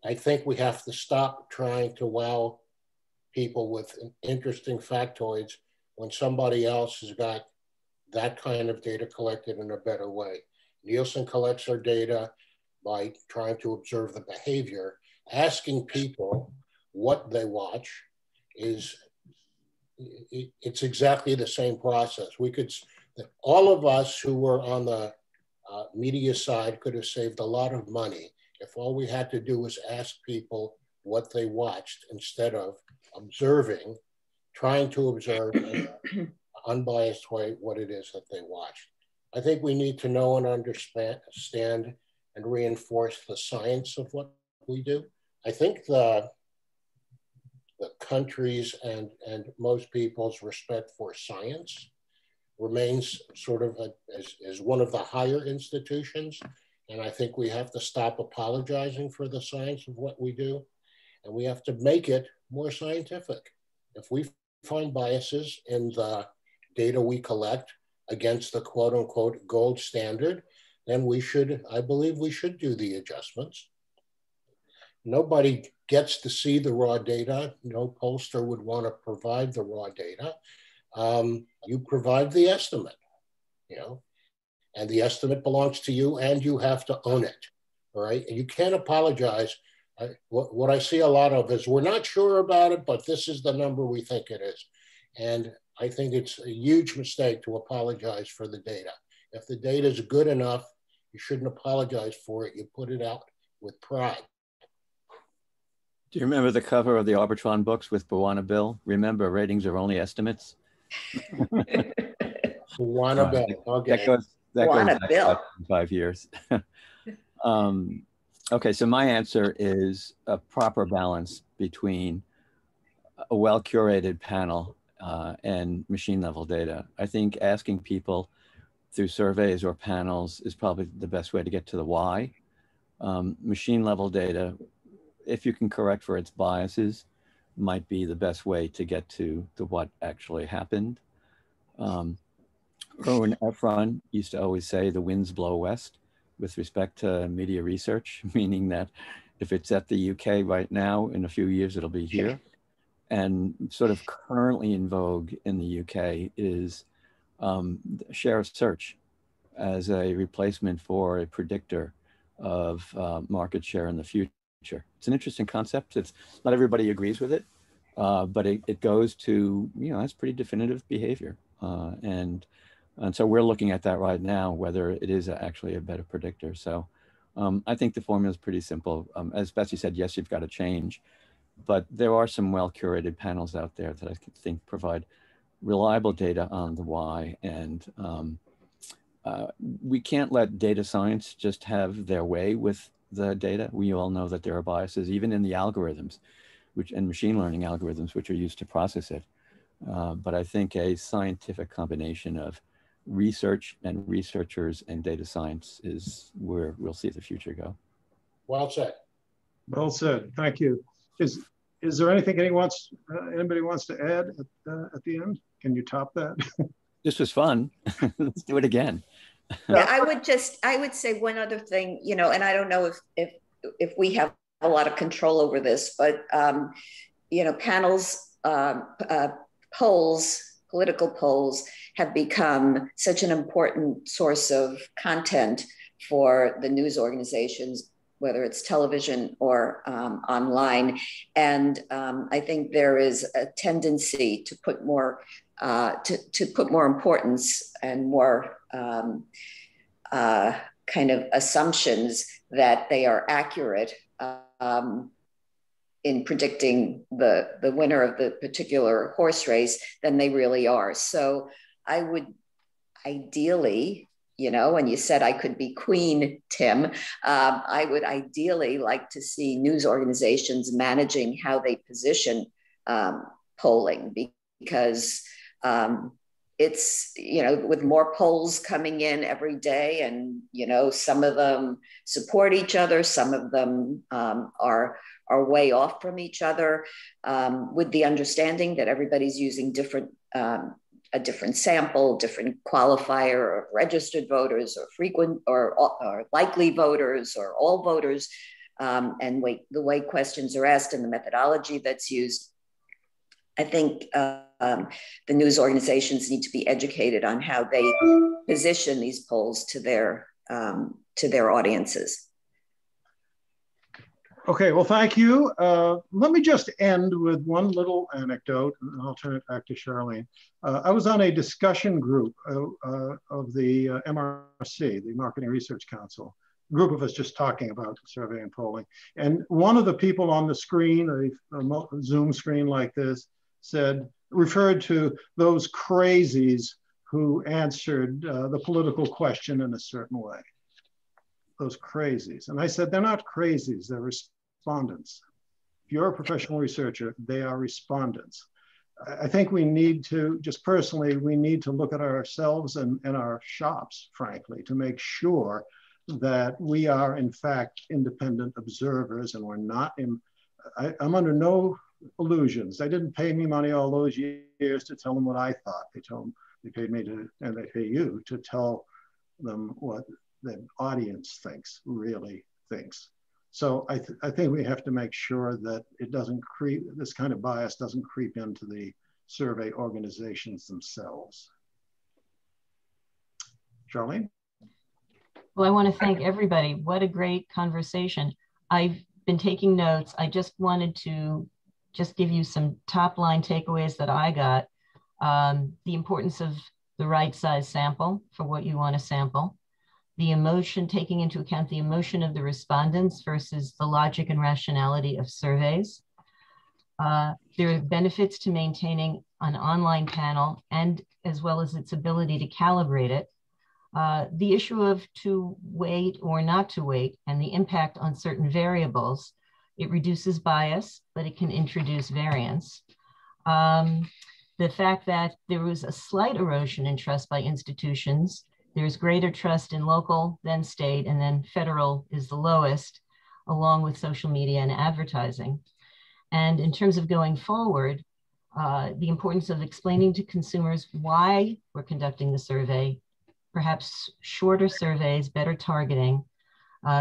I think we have to stop trying to wow people with interesting factoids when somebody else has got that kind of data collected in a better way. Nielsen collects our data by trying to observe the behavior. Asking people what they watch it's exactly the same process. All of us who were on the media side could have saved a lot of money if all we had to do was ask people what they watched, instead of trying to observe in an unbiased way what it is that they watched. I think we need to know and understand and reinforce the science of what we do. I think the country's and most people's respect for science remains sort of as one of the higher institutions. And I think we have to stop apologizing for the science of what we do. And we have to make it more scientific. If we find biases in the data we collect against the quote unquote gold standard, then I believe we should do the adjustments. Nobody gets to see the raw data. No pollster would want to provide the raw data. You provide the estimate, you know, and the estimate belongs to you and you have to own it, all right? And you can't apologize. What I see a lot of is, we're not sure about it, but this is the number we think it is. And I think it's a huge mistake to apologize for the data. If the data is good enough, you shouldn't apologize for it. You put it out with pride. Do you remember the cover of the Arbitron books with Bwana Bill? Remember, ratings are only estimates. Bwana Bill. Okay. That goes Bwana back Bill. 5 years. Okay, so my answer is a proper balance between a well-curated panel and machine level data. I think asking people through surveys or panels is probably the best way to get to the why. Machine level data, if you can correct for its biases, might be the best way to get to the what actually happened. Erwin Efron used to always say the winds blow west with respect to media research, meaning that if it's at the UK right now, in a few years it'll be here. And sort of currently in vogue in the UK is share of search as a replacement for a predictor of market share in the future. It's an interesting concept. It's not everybody agrees with it, but it goes to, you know, that's pretty definitive behavior. And so we're looking at that right now, whether it is actually a better predictor. So I think the formula is pretty simple. As Betsy said, yes, you've got to change, but there are some well-curated panels out there that I think provide reliable data on the why. And we can't let data science just have their way with the data. We all know that there are biases, even in the algorithms, and machine learning algorithms, which are used to process it. But I think a scientific combination of research and researchers and data science is where we'll see the future go. Well said. Well said. Thank you. Is there anything anybody wants to add at the end? Can you top that? This was fun. Let's do it again. Yeah, I would say one other thing, you know, and I don't know if we have a lot of control over this, but you know, panels, polls, political polls have become such an important source of content for the news organizations, whether it's television or online. And I think there is a tendency to put more to put more importance and more kind of assumptions that they are accurate in predicting the winner of the particular horse race than they really are. So I would ideally, you know, and you said I could be queen, Tim, I would ideally like to see news organizations managing how they position polling, because it's, you know, with more polls coming in every day, and, you know, some of them support each other, some of them are way off from each other, with the understanding that everybody's using a different sample, different qualifier of registered voters or frequent or likely voters or all voters, and the way questions are asked and the methodology that's used. I think the news organizations need to be educated on how they position these polls to their audiences. Okay, well, thank you. Let me just end with one little anecdote, and I'll turn it back to Charlene. I was on a discussion group of the MRC, the Marketing Research Council, a group of us just talking about survey and polling. And one of the people on the screen, a Zoom screen like this, referred to those crazies who answered the political question in a certain way. Those crazies. And I said, they're not crazies, they're respondents. If you're a professional researcher, they are respondents. I think we need to, just personally, we need to look at ourselves and our shops, frankly, to make sure that we are in fact independent observers, and we're not I'm under no illusions. They didn't pay me money all those years to tell them what I thought. They paid me to, and they pay you to tell them what the audience really thinks. So I think we have to make sure that it doesn't creep, this kind of bias doesn't creep into the survey organizations themselves. Charlene? Well, I want to thank everybody. What a great conversation. I've been taking notes. I just wanted to just give you some top line takeaways that I got. The importance of the right size sample for what you want to sample. The emotion, taking into account the emotion of the respondents versus the logic and rationality of surveys. There are benefits to maintaining an online panel and as well as its ability to calibrate it. The issue of to wait or not to wait and the impact on certain variables. It reduces bias, but it can introduce variance. The fact that there was a slight erosion in trust by institutions. There's greater trust in local, then state, and then federal is the lowest, along with social media and advertising. And in terms of going forward, the importance of explaining to consumers why we're conducting the survey, perhaps shorter surveys, better targeting,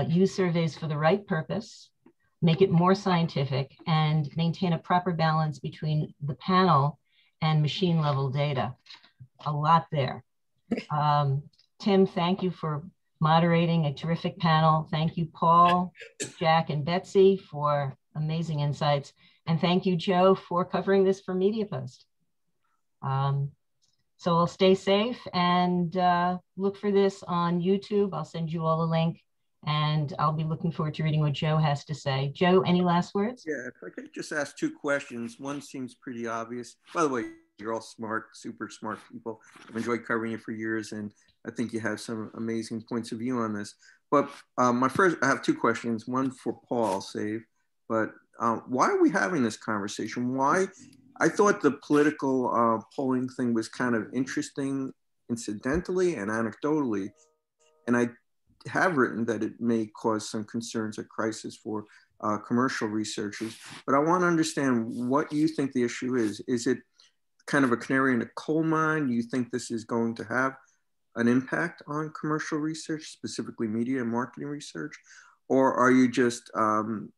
use surveys for the right purpose, make it more scientific, and maintain a proper balance between the panel and machine level data. A lot there. Tim, thank you for moderating a terrific panel. Thank you, Paul, Jack, and Betsy for amazing insights. And thank you, Joe, for covering this for MediaPost. So I'll stay safe and look for this on YouTube. I'll send you all a link and I'll be looking forward to reading what Joe has to say. Joe, any last words? Yeah, if I could just ask two questions. One seems pretty obvious. By the way, you're all smart, super smart people. I've enjoyed covering you for years and I think you have some amazing points of view on this. But I have two questions, one for Paul, I'll save, but why are we having this conversation? Why? I thought the political polling thing was kind of interesting incidentally and anecdotally, and I have written that it may cause some concerns or crisis for commercial researchers, but I want to understand what you think the issue is. Is it kind of a canary in a coal mine? Do you think this is going to have an impact on commercial research, specifically media and marketing research? Or are you just, do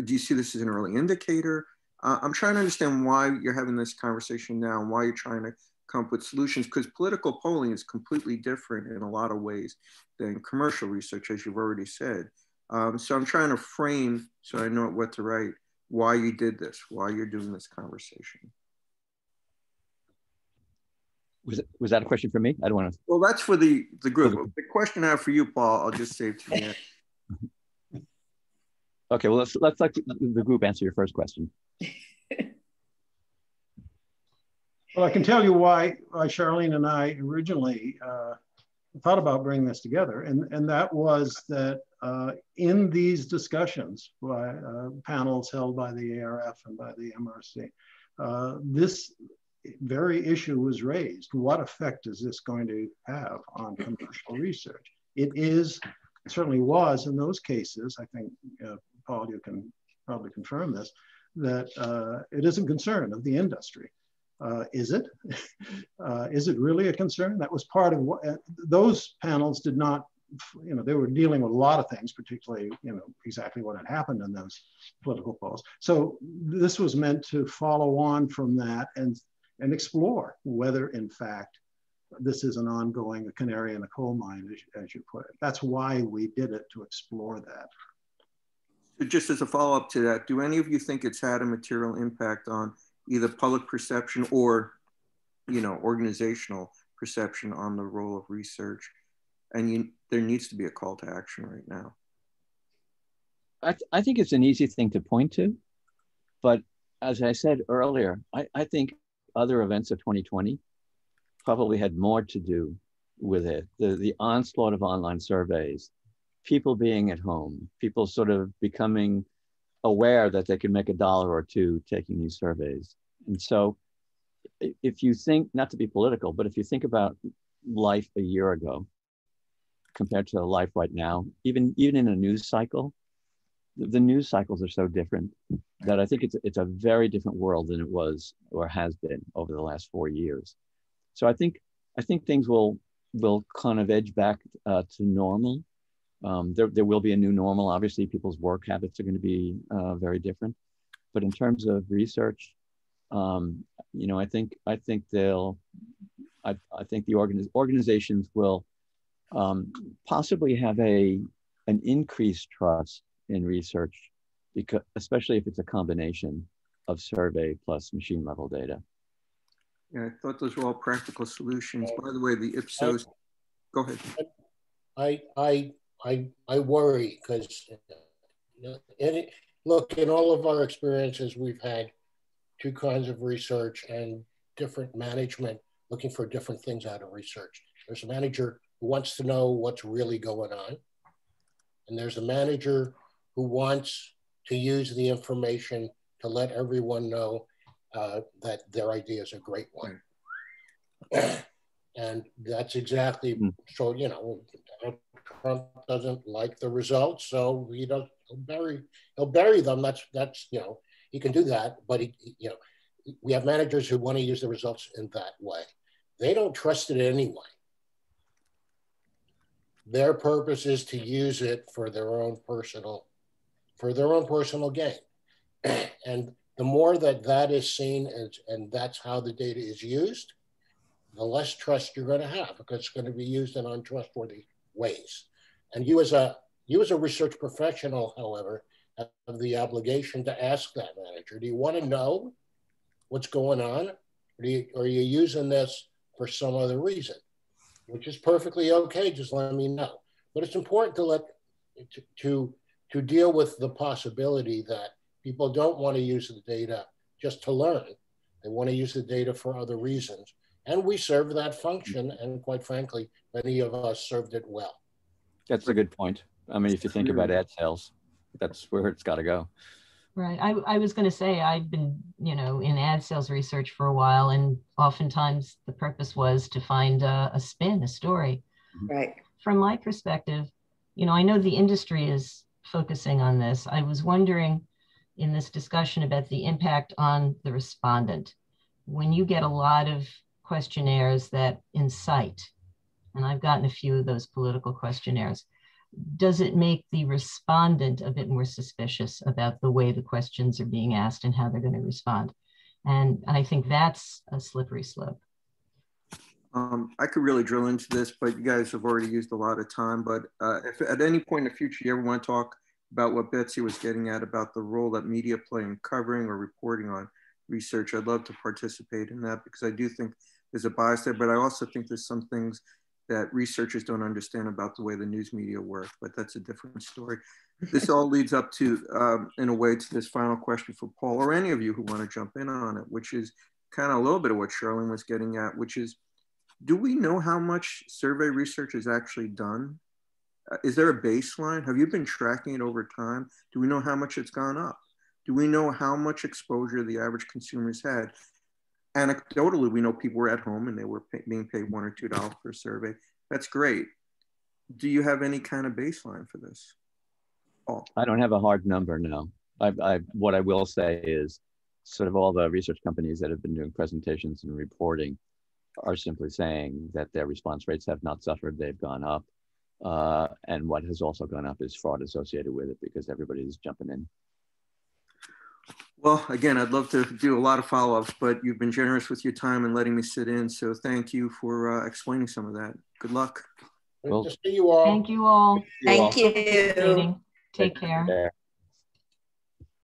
you see this as an early indicator? I'm trying to understand why you're having this conversation now and why you're trying to come up with solutions, because political polling is completely different in a lot of ways than commercial research, as you've already said. So I'm trying to frame, so I know what to write, why you did this, why you're doing this conversation. Was that a question for me? I don't want to. Well, that's for the group. The question I have for you, Paul, I'll just save to the end. Okay, well, let's let the group answer your first question. Well, I can tell you why Charlene and I originally thought about bringing this together, and that was that in these discussions by panels held by the ARF and by the MRC, this very issue was raised. What effect is this going to have on commercial research? It certainly was in those cases, I think, Paul, you can probably confirm this, that it is a concern of the industry. Is it? Is it really a concern? That was part of what, those panels did not, they were dealing with a lot of things, particularly, exactly what had happened in those political polls. So this was meant to follow on from that and explore whether, in fact, this is an ongoing, a canary in a coal mine, as you put it. That's why we did it, to explore that. Just as a follow-up to that, do any of you think it's had a material impact on either public perception or, organizational perception on the role of research? And there needs to be a call to action right now. I think it's an easy thing to point to, but as I said earlier, I think other events of 2020 probably had more to do with it. The onslaught of online surveys, people being at home, people sort of becoming aware that they can make $1 or $2 taking these surveys. And so if you think, not to be political, but if you think about life a year ago compared to life right now, even in a news cycle, the news cycles are so different that I think it's a very different world than it was or has been over the last 4 years. So I think things will kind of edge back to normal. There will be a new normal. Obviously, people's work habits are going to be very different. But in terms of research, you know, I think the organizations will possibly have an increased trust in research, because especially if it's a combination of survey plus machine level data. Yeah, I thought those were all practical solutions. By the way, the Ipsos. Go ahead. I worry because, you know, look, in all of our experiences, we've had two kinds of research and different management looking for different things out of research. There's a manager who wants to know what's really going on, and there's a manager who wants to use the information to let everyone know that their idea is a great one. And that's exactly, so, you know, Trump doesn't like the results, so he'll bury them. That's, you know, he can do that, but you know, we have managers who want to use the results in that way. They don't trust it anyway. Their purpose is to use it for their own personal gain. And the more that is seen and that's how the data is used, the less trust you're going to have, because it's going to be used in untrustworthy ways. And you as a research professional, however, have the obligation to ask that manager, do you want to know what's going on? Or are you using this for some other reason? Which is perfectly okay, just let me know. But it's important to deal with the possibility that people don't want to use the data just to learn. They want to use the data for other reasons. And we serve that function, and quite frankly, many of us served it well. That's a good point. I mean, if you think about ad sales, that's where it's got to go. Right. I was going to say, I've been, you know, in ad sales research for a while, and oftentimes the purpose was to find a spin, a story. Right. From my perspective, you know, I know the industry is focusing on this. I was wondering in this discussion about the impact on the respondent. When you get a lot of questionnaires that incite, and I've gotten a few of those political questionnaires, does it make the respondent a bit more suspicious about the way the questions are being asked and how they're going to respond? And I think that's a slippery slope. I could really drill into this, but you guys have already used a lot of time. But if at any point in the future you ever want to talk about what Betsy was getting at about the role that media play in covering or reporting on research, I'd love to participate in that, because I do think there's a bias there, but I also think there's some things that researchers don't understand about the way the news media work, but that's a different story. This all leads up to, in a way, to this final question for Paul, or any of you who want to jump in on it, which is kind of a little bit of what Charlene was getting at, which is, do we know how much survey research is actually done? Is there a baseline? Have you been tracking it over time? Do we know how much it's gone up? Do we know how much exposure the average consumers had? Anecdotally, we know people were at home and they were being paid $1 or $2 per survey. That's great. Do you have any kind of baseline for this? Paul? I don't have a hard number, no. What I will say is sort of all the research companies that have been doing presentations and reporting are simply saying that their response rates have not suffered, they've gone up. And what has also gone up is fraud associated with it, because everybody's jumping in. Well, again, I'd love to do a lot of follow-ups, but you've been generous with your time and letting me sit in. So thank you for explaining some of that. Good luck. Good to see you all. Thank you all. Thank you. Take care.